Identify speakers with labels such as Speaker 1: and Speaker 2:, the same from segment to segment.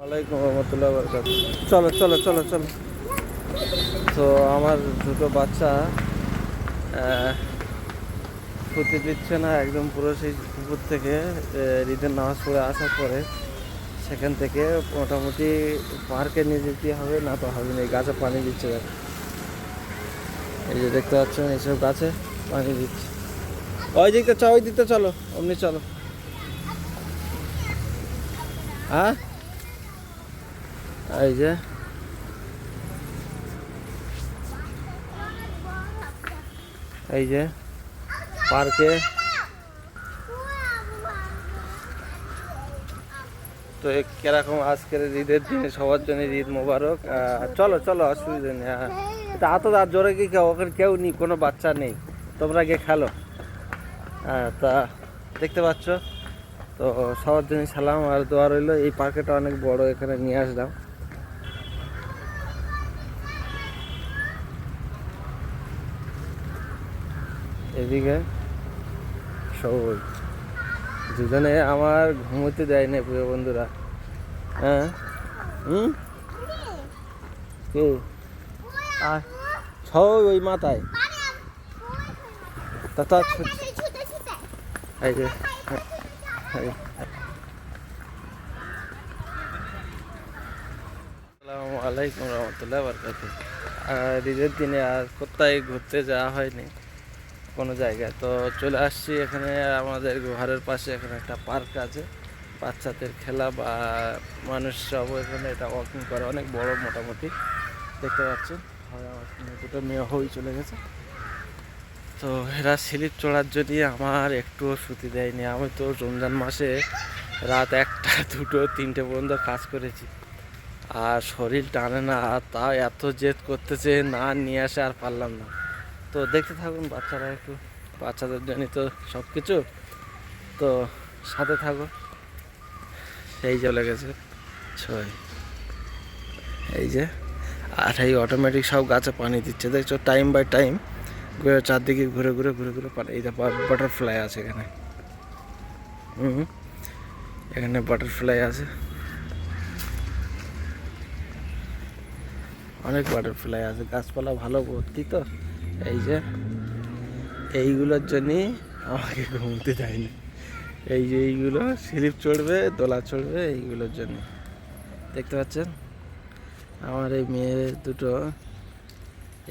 Speaker 1: ওয়ালাইকুম রহমতুল্লাহ বরকাত। চলো চলো চলো চলো। তো আমার দুটো বাচ্চা খেতে দিচ্ছে না, একদম পুরো সেই পুকুর থেকে ঈদের নামাজ পড়ে আসার পরে সেখান থেকে মোটামুটি পার্কে নিয়ে যেতে হবে, না তো হবে না। এই গাছে পানি দিচ্ছে দেখো, এই যে দেখতে পাচ্ছেন এইসব গাছে পানি দিচ্ছে। ওই দিকটা ওই দিকটা চলো, অমনি চলো। হ্যাঁ এই যে এই যে পার্কে। তো কিরকম আজকের ঈদের দিনে সবার জন্য ঈদ মোবারক। চলো চলো, অসুবিধা নেই। এটা এত আর জোরে কি কেউ, ওখানে কেউ নেই, কোনো বাচ্চা নেই, তোমরা গিয়ে খেলো। তা দেখতে পাচ্ছ, তো সবার জন্য সালাম আর দোয়া রইলো। এই পার্কটা অনেক বড়, এখানে নিয়ে আসলাম। এদিকে সবাই দুজনে আমার ঘুমোতে দেয় না প্রিয় বন্ধুরা। হ্যাঁ হুম কে আর সব ওই মাথায় তা তো এই যে আসসালামু আলাইকুম রহমতুল্লাহ বরকাত। আর ঈদের দিনে আর কোথায় ঘুরতে যাওয়া হয়নি কোনো জায়গায়, তো চলে আসছি এখানে আমাদের ঘরের পাশে। এখানে একটা পার্ক আছে, বাচ্চাদের খেলা বা মানুষ সব এখানে এটা ওয়াকিং করে, অনেক বড় মোটামুটি দেখতে পাচ্ছেন। আমার দুটো মেয়ে হই চলে গেছে, তো এরা স্লিপ চড়ার জন্য আমার একটুও ছুটি দেয়নি। আমি তো রমজান মাসে রাত 1টা 2টো 3টে পর্যন্ত কাজ করেছি, আর শরীর টানে না, আর তা এত জেদ করতেছে না, নিয়ে আসে আর পারলাম না। তো দেখতে থাকুন, বাচ্চারা একটু, বাচ্চাদের জন্য তো সব কিছু, তো সাথে থাকো। এই চলে গেছে ছয়, এই যে। আর এই অটোমেটিক সব গাছে পানি দিচ্ছে, দেখছো টাইম বাই টাইম ঘুরে চারদিকে ঘুরে ঘুরে ঘুরে ঘুরে পানি। এই বাটারফ্লাই আছে এখানে, এখানে বাটারফ্লাই আছে, অনেক বাটারফ্লাই আছে, গাছপালা ভালো ভর্তি। তো এই যে এইগুলোর জন্যই আমাকে ঘুমতে দেয়নি। এই যে এইগুলো স্লিপ চড়বে, দোলা চড়বে, এইগুলোর জন্য। দেখতে পাচ্ছেন আমার এই মেয়ে দুটো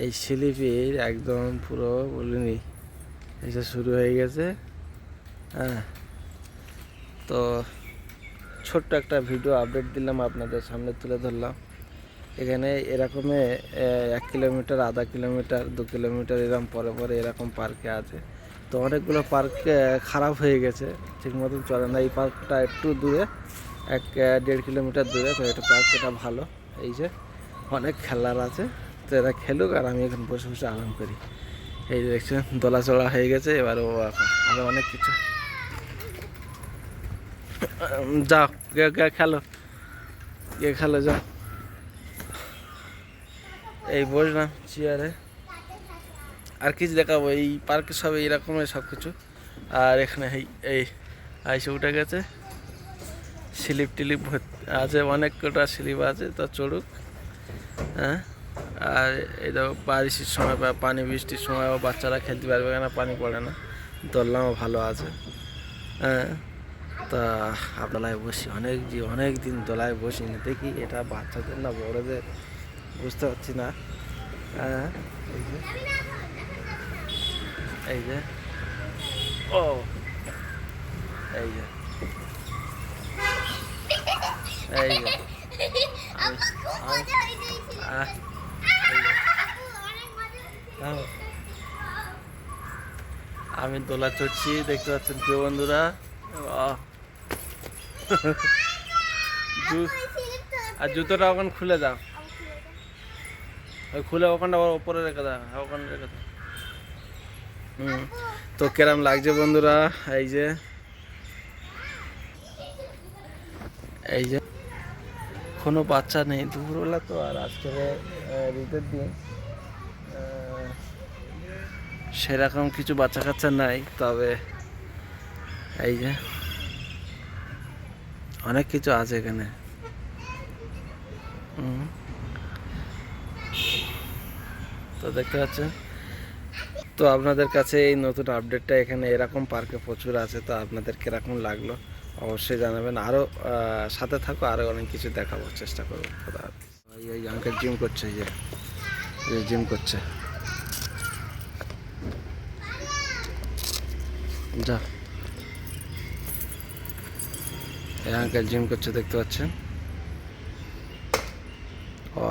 Speaker 1: এই স্লিপের একদম পুরো বলিনি এসে শুরু হয়ে গেছে। হ্যাঁ, তো ছোট্ট একটা ভিডিও আপডেট দিলাম, আপনাদের সামনে তুলে ধরলাম। এখানে এরকমে 1 কিলোমিটার, আধা কিলোমিটার, 2 কিলোমিটার এরকম পরে পরে এরকম পার্কে আছে। তো অনেকগুলো পার্ক খারাপ হয়ে গেছে, ঠিক মতন চলে না। এই পার্কটা একটু দূরে, 1-1.5 কিলোমিটার দূরে। তো এটা পার্কটা ভালো, এই যে অনেক খেলার আছে। তো এরা খেলুক, আর আমি এখন বসে বসে আরাম করি। এই যে দেখছেন দোলাচড়া হয়ে গেছে, এবার ও আরও অনেক কিছু। যাও খেলো, গিয়ে খেলো, যাও। এই বসলাম চেয়ারে, আর কিছু দেখাবো? এই পার্কে সব এইরকমের সব কিছু। আর এখানে এই আইসে উঠে গেছে, স্লিপ টিলিপ আছে, অনেক কটা স্লিপ আছে, তো চড়ুক। হ্যাঁ, আর এই তো বারিশের সময় বা পানি বৃষ্টির সময়ও বাচ্চারা খেলতে পারবে, কেন পানি পড়ে না। দোলনাও ভালো আছে। হ্যাঁ, তা দোলায় বসি, অনেক দিন দোলায় বসি না। দেখি এটা বাচ্চাদের না বড়দের বুঝতে পারছি না। হ্যাঁ, এই যে এই যে ও এই যে এই যে আমি দোলা চড়ছি, দেখতে পাচ্ছেন প্রিয় বন্ধুরা। আর জুতোটা ওখানে খুলে দাও, ওই খুলে ওখানটা ওপরে রেখে দাও, ওখানে রেখে দাও। তো কেরাম লাগছে বন্ধুরা? এই যে এই যে কোনো বাচ্চা নেই, দুপুরবেলা তো। আর আজকে ঈদের দিন, সেরকম কিছু বাচ্চা কাচ্চা নাই, তবে এই যে অনেক কিছু আছে এখানে। হুম, তো দেখতে পাচ্ছেন। তো আপনাদের কাছে এই নতুন আপডেটটা, এখানে এরকম পার্কে প্রচুর আছে, তো আপনাদের কীরকম লাগলো অবশ্যই জানাবেন। আরও সাথে থাকো, আরও অনেক কিছু দেখাবো, চেষ্টা করবো। খোদা হাফেজ। এই আঙ্কেল জিম করছে, এই যে জিম করছে, যা এই আঙ্কেল জিম করছে, দেখতে পাচ্ছেন। ও,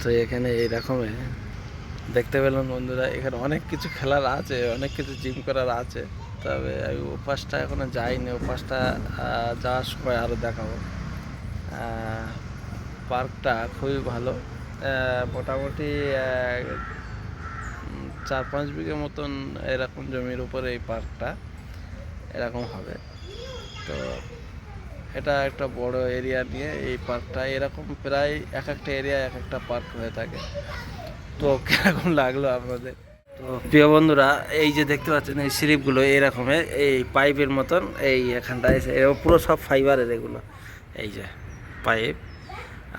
Speaker 1: তো এখানে এইরকমই দেখতে পেলাম বন্ধুরা, এখানে অনেক কিছু খেলার আছে, অনেক কিছু জিম করার আছে। তবে আমি ওপাশটা এখনো যাইনি, ওপাশটা যাওয়ার সময় আরও দেখাবো। পার্কটা খুবই ভালো, মোটামুটি 4-5 বিঘে মতন এরকম জমির উপরে এই পার্কটা এরকম হবে। তো এটা একটা বড় এরিয়া নিয়ে এই পার্কটা, এরকম প্রায় এক একটা এরিয়া এক একটা পার্ক হয়ে থাকে। তো কীরকম লাগলো আপনাদের? তো প্রিয় বন্ধুরা, এই যে দেখতে পাচ্ছেন এই স্লিপগুলো এরকমের, এই পাইপের মতন, এই এখানটায় পুরো সব ফাইবারের এগুলো, এই যে পাইপ।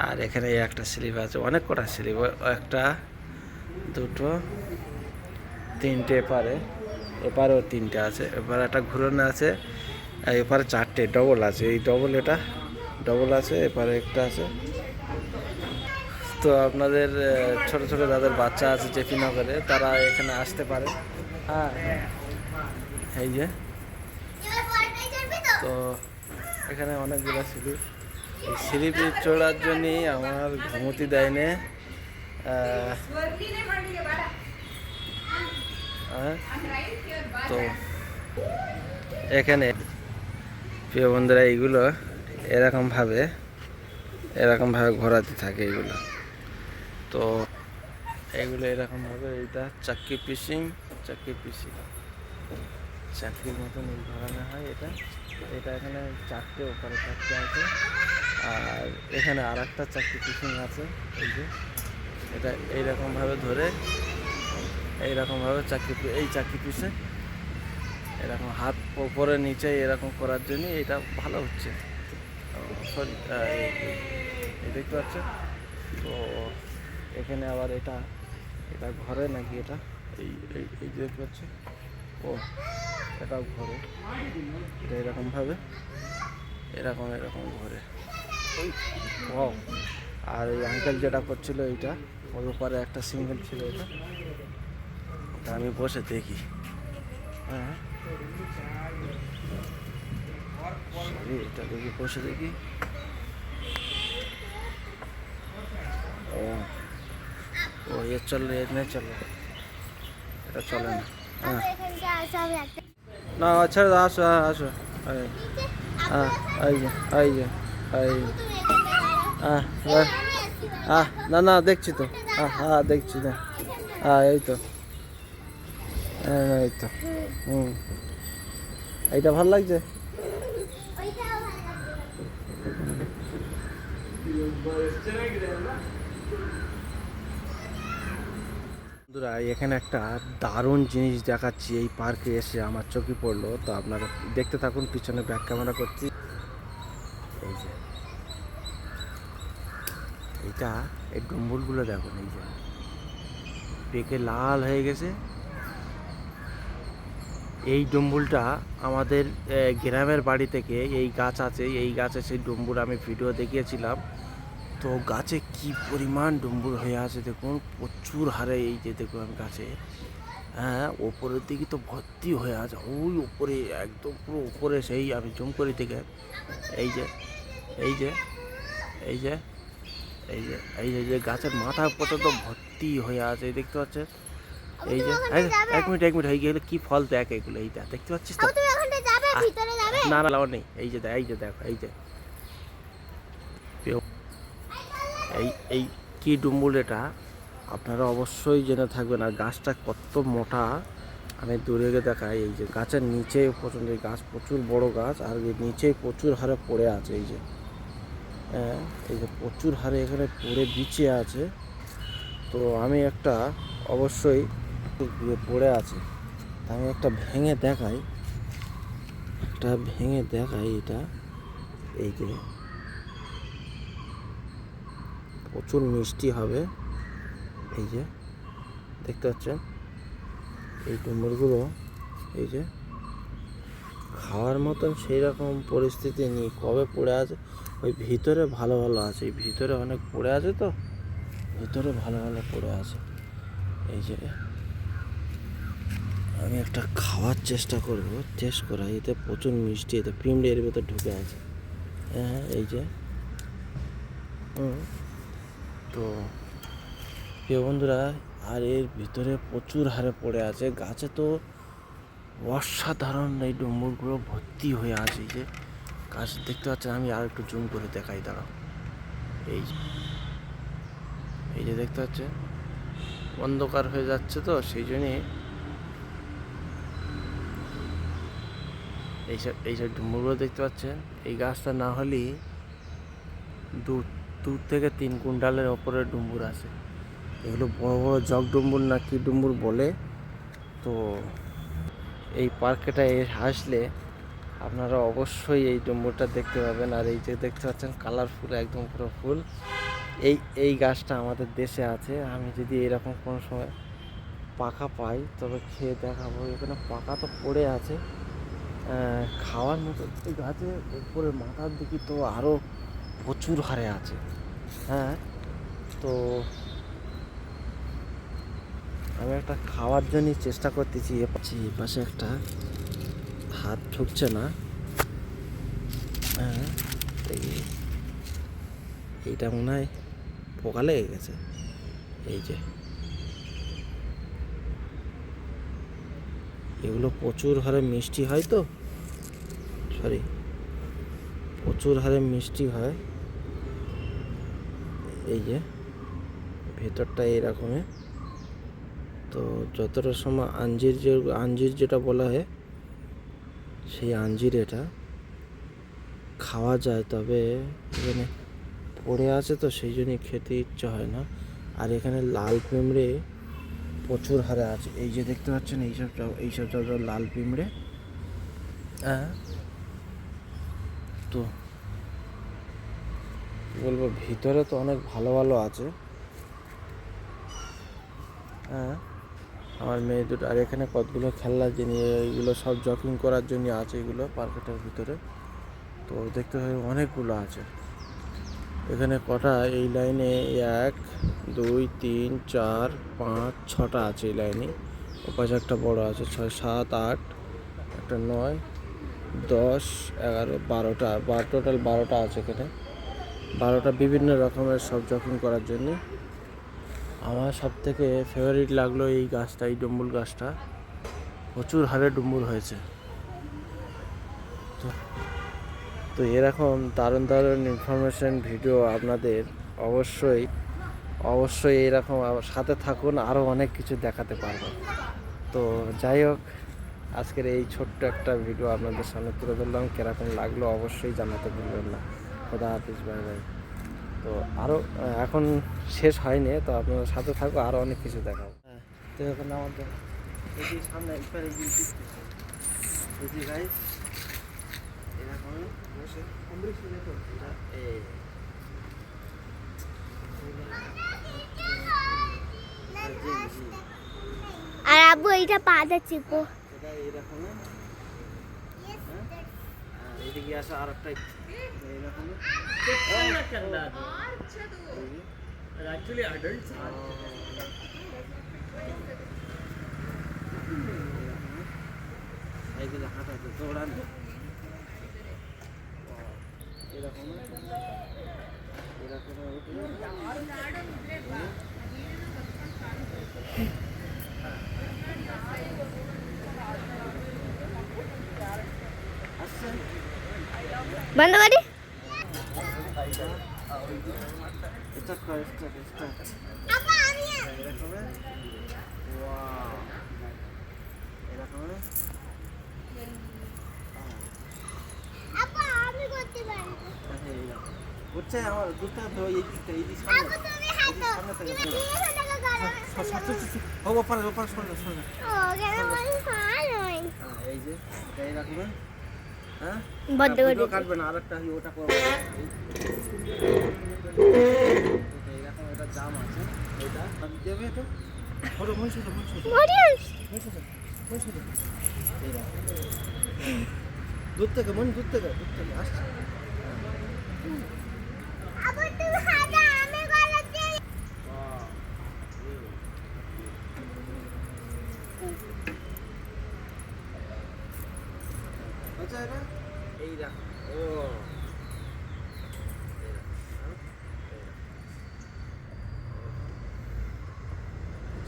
Speaker 1: আর এখানে একটা স্লিপ আছে, অনেক কটা স্লিপ, একটা, দুটো, তিনটে, এপারেও তিনটে আছে, এপারে একটা ঘুরনে আছে, আর এপারে চারটে ডবল আছে, এই ডবল, এটা ডবল আছে, এপারে একটা আছে। তো আপনাদের ছোট ছোট যাদের বাচ্চা আছে জেপিনগরে, তারা এখানে আসতে পারে। হ্যাঁ, এই যে, তো এখানে অনেকগুলো স্লিপ, এই স্লিপে চড়ার জন্যই আমার ঘুমতি দেয়নি। তো এখানে প্রিয় বন্ধুরা, এইগুলো এরকমভাবে ঘোরাতে থাকে এইগুলো। তো এইগুলো এরকমভাবে, এইটা চাক্কি পিসিং, চাকরির মতন এই ঘোরানো হয়। এটা এখানে চারটে, ওপরে চারটে আছে, আর এখানে আর একটা চাকরি পিসিং আছে। এই যে এটা এইরকমভাবে ধরে, এইরকমভাবে এই চাকরি পিসে এরকম হাত ওপরে নিচে এরকম করার জন্য এটা ভালো হচ্ছে। সরি, এই দেখতে পাচ্ছেন। তো এখানে আবার এটা ঘরে নাকি, এটা এই এই যে দেখতে পাচ্ছি, ও এটাও ঘরে, এটা এরকমভাবে এরকম ঘরে। ও, আর এই আঙ্কেল যেটা করছিল, এইটা ওর উপরে একটা সিঙ্গেল ছিল, এটা আমি বসে দেখি। হ্যাঁ, এটা দেখি, বসে দেখি। ও ও, এ চল, এর নেই, চলো, এটা চলে না। হ্যাঁ, না, আচ্ছা, আসো, আসো, হ্যাঁ, এই যে, না না, দেখছি তো, হ্যাঁ দেখছি না, এই তো, এই তো, এইটা ভালো লাগছে। বন্ধুরা, এখানে একটা দারুণ জিনিস দেখাচ্ছি, এই পার্কে এসে আমার চোখে পড়লো। তো আপনারা দেখতে থাকুন, পিছনে ব্যাক ক্যামেরা করছি। এই যে এইটা, এই ডম্বুলগুলো দেখুন, এই যে পেকে লাল হয়ে গেছে। এই ডম্বুলটা আমাদের গ্রামের বাড়ি থেকে এই গাছ আছে, এই গাছে সেই ডম্বুল আমি ভিডিও দেখিয়েছিলাম। তো গাছে কি পরিমাণ ডম্বুল হয়ে আছে দেখুন, প্রচুর হারে। এই যে দেখুন, আমি গাছে, হ্যাঁ, ওপরের দিকে তো ভর্তি হয়ে আছে, ওই ওপরে একদম পুরো ওপরে, সেই আমি জুম করে দেখে, এই যে এই যে এই যে এই যে গাছের মাথা পর্যন্ত ভর্তি হয়ে আছে, দেখতে পাচ্ছেন। এই যে, এক মিনিট হয়ে গেলে কি ফল দেখ এগুলো, এইটা দেখতে পাচ্ছিস তো? না না, লাভ নেই। এই যে দেখো, এই যে এই কি ডুম্বুল, এটা আপনারা অবশ্যই জেনে থাকবেন। আর গাছটা কত মোটা, আমি দূরে গিয়ে দেখাই। এই যে গাছের নিচে প্রচণ্ড, গাছ প্রচুর বড় গাছ, আর নিচে প্রচুর হারে পড়ে আছে। এই যে, হ্যাঁ, এই যে প্রচুর হারে এখানে পড়ে বিছিয়ে আছে। তো আমি একটা অবশ্যই পড়ে আছে। তা আমি একটা ভেঙে দেখাই, এটা এই যে প্রচুর মিষ্টি হবে। এই যে দেখতে পাচ্ছেন এই ডুমুরগুলো, এই যে খাওয়ার মতন সেই রকম পরিস্থিতি নেই। কবে পড়ে আছে, ওই ভিতরে ভালো ভালো আছে, এই ভিতরে অনেক পড়ে আছে, তো ভিতরে ভালো ভালো পড়ে আছে। এই যে আমি একটা খাওয়ার চেষ্টা করব, টেস্ট করা। এতে প্রচুর মিষ্টি, এতে পিমড়ে এর ভিতরে ঢুকে আছে। হ্যাঁ এই যে তো প্রিয় বন্ধুরা, আর এর ভিতরে প্রচুর হারে পড়ে আছে। গাছে তো অসাধারণ এই ডুমুরগুলো ভর্তি হয়ে আছে। এই যে গাছ দেখতে পাচ্ছেন, আমি আর একটু জুম করে দেখাই, দাঁড়াও। এই যে দেখতে পাচ্ছেন অন্ধকার হয়ে যাচ্ছে, তো সেই জন্যই এইসব ডুমুরগুলো দেখতে পাচ্ছেন। এই গাছটা না হলেই দু থেকে 3 কুইন্টালের ওপরে ডুমুর আছে। এগুলো বড় বড় জগ ডুমুর না কি ডুমুর বলে। তো এই পার্কটায় আসলে আপনারা অবশ্যই এই ডুমুরটা দেখতে পাবেন। আর এই যে দেখতে পাচ্ছেন কালারফুল, একদম পুরো ফুল। এই গাছটা আমাদের দেশে আছে। আমি যদি এরকম কোনো সময় পাকা পাই তবে খেয়ে দেখাবো। এখানে পাকা তো পড়ে আছে, খাওয়ার মতো। এই গাছের উপরে মাথার দিকে তো আরও প্রচুর হারে আছে। হ্যাঁ, তো আমি একটা খাওয়ার জন্য চেষ্টা করতেছি। এ পাশে একটা হাত ঢুকছে না। হ্যাঁ, এইটা মনে হয় পোকা লেগে গেছে। এই যে এগুলো প্রচুর হারে মিষ্টি হয়, তো প্রচুর হারে মিষ্টি হয়। এই যে ভেতরটা এরকমই। তো যতটা সময় আঞ্জির যেটা বলা হয়, সেই আঞ্জির এটা খাওয়া যায়। তবে এখানে পড়ে আছে, তো সেই জন্যই খেতে ইচ্ছা হয় না। আর এখানে লাল পিঁমড়ে প্রচুর হারে আছে। এই যে দেখতে পাচ্ছেন এইসব লাল পিঁমড়ে। হ্যাঁ, তো বলবো ভিতরে তো অনেক ভালো ভালো আছে। হ্যাঁ, আমার মেয়ে দুটো। আর এখানে কতগুলো খেলনার জিনিস, এইগুলো সব জগিং করার জন্য আছে, এগুলো পার্কটার ভিতরে। তো দেখতে হয় অনেকগুলো আছে এখানে। কটা এই লাইনে 1 2 3 4 5 6টা আছে এই লাইনে। ওপাশে একটা বড় আছে, 6 7 8, একটা 9 10 11 12টা, টোটাল 12টা আছে এখানে। 12টা বিভিন্ন রকমের সব জগিং করার জন্য। আমার সব থেকে ফেভারিট লাগলো এই গাছটা, এই ডুমুর গাছটা। প্রচুর হারে ডুমুর হয়েছে। তো এরকম দারুণ দারুণ ইনফরমেশন ভিডিও আপনাদের অবশ্যই এরকম সাথে থাকুন, আরও অনেক কিছু দেখাতে পারবো। তো যাই হোক, আজকের এই ছোট্ট একটা ভিডিও আপনাদের সামনে তুলে ধরলাম। কীরকম লাগলো অবশ্যই জানাতে ভুলবেন না। খোদা হাফিজ, বাই বাই। তো আরও এখন শেষ হয়নি, তো আপনাদের সাথে থাকবো, আরও অনেক কিছু দেখাবো। হ্যাঁ, তো এখন আমাদের এই সামনে গাইস এরকম বসে
Speaker 2: আর আব্বু এইটা পা যাচ্ছে পো
Speaker 1: এটা এরকম। এদিকে আসা আর একটা এরকম।
Speaker 3: Actually, adults are.
Speaker 1: সাইকেলে হাঁটাতে দৌড়ানো এরকম
Speaker 2: বন্ধ করি।
Speaker 1: হচ্ছে আমার দুধটা এই দিকটা, এই দিক সামনে থেকে ওপারে ওপারে সরে যা, সরে যা। এই যে এটা এরকম, হ্যাঁ
Speaker 2: বড্ড
Speaker 1: ভিডিও
Speaker 2: বড়।
Speaker 1: কাটবে না, আরেকটা ওটা করবো। এইরকম একটা জাম আছে, এটা আমি দেবে এটা ফটো মনসুর দূর থেকে মন, দূর থেকে আসছে। আচ্ছা এটা এই দেখো, ও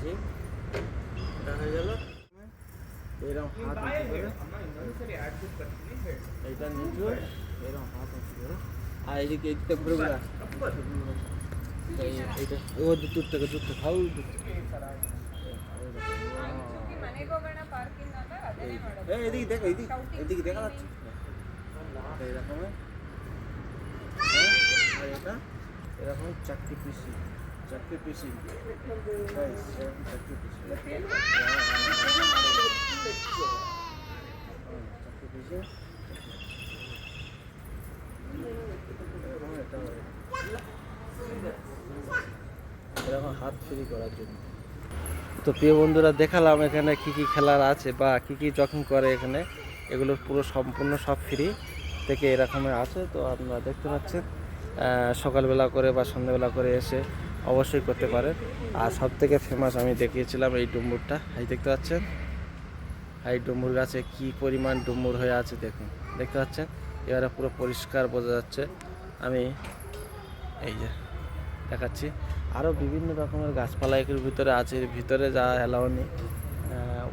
Speaker 1: জি, এটা হয়ে গেল। এরকম হাত উঁচু করে, এইটা নিচু, এরকম হাত উঁচু করে, আর এইদিকে এইদিকে ঘুরে ঘুরে আসছে। এইটা ও দূর থেকে হাউ দূর থেকে। এই এদিকে দেখো, এদিকে দেখা যাচ্ছে এইরকম, আর এটা এরকম চারটে পিসি, চারটে পিসি, চারটে পিসি, এরকম হাত ফ্রি করার জন্য। তো প্রিয় বন্ধুরা, দেখালাম এখানে কি কি খেলার আছে বা কি কি যখন করে এখানে, এগুলো পুরো সম্পূর্ণ সব ফ্রি থেকে এরকমের আছে। তো আপনারা দেখতে পাচ্ছেন, সকালবেলা করে বা সন্ধ্যাবেলা করে এসে অবশ্যই করতে পারেন। আর সব থেকে ফেমাস আমি দেখিয়েছিলাম এই ডুমুরটা, এই দেখতে পাচ্ছেন, এই ডুমুর গাছে কি পরিমাণ ডুমুর হয়ে আছে দেখুন, দেখতে পাচ্ছেন। এবারে পুরো পরিষ্কার বোঝা যাচ্ছে। আমি এই যে দেখাচ্ছি, আরও বিভিন্ন রকমের গাছপালা এর ভিতরে আছে, এর ভিতরে যা অ্যালাউ নেই।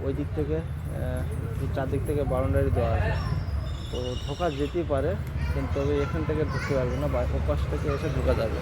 Speaker 1: ওই দিক থেকে চারদিক থেকে বাউন্ডারি দেওয়া আছে, তো ঢোকা যেতেই পারে, কিন্তু এখান থেকে ঢুকতে পারবে না, বা ওপাশ থেকে এসে ঢোকা যাবে।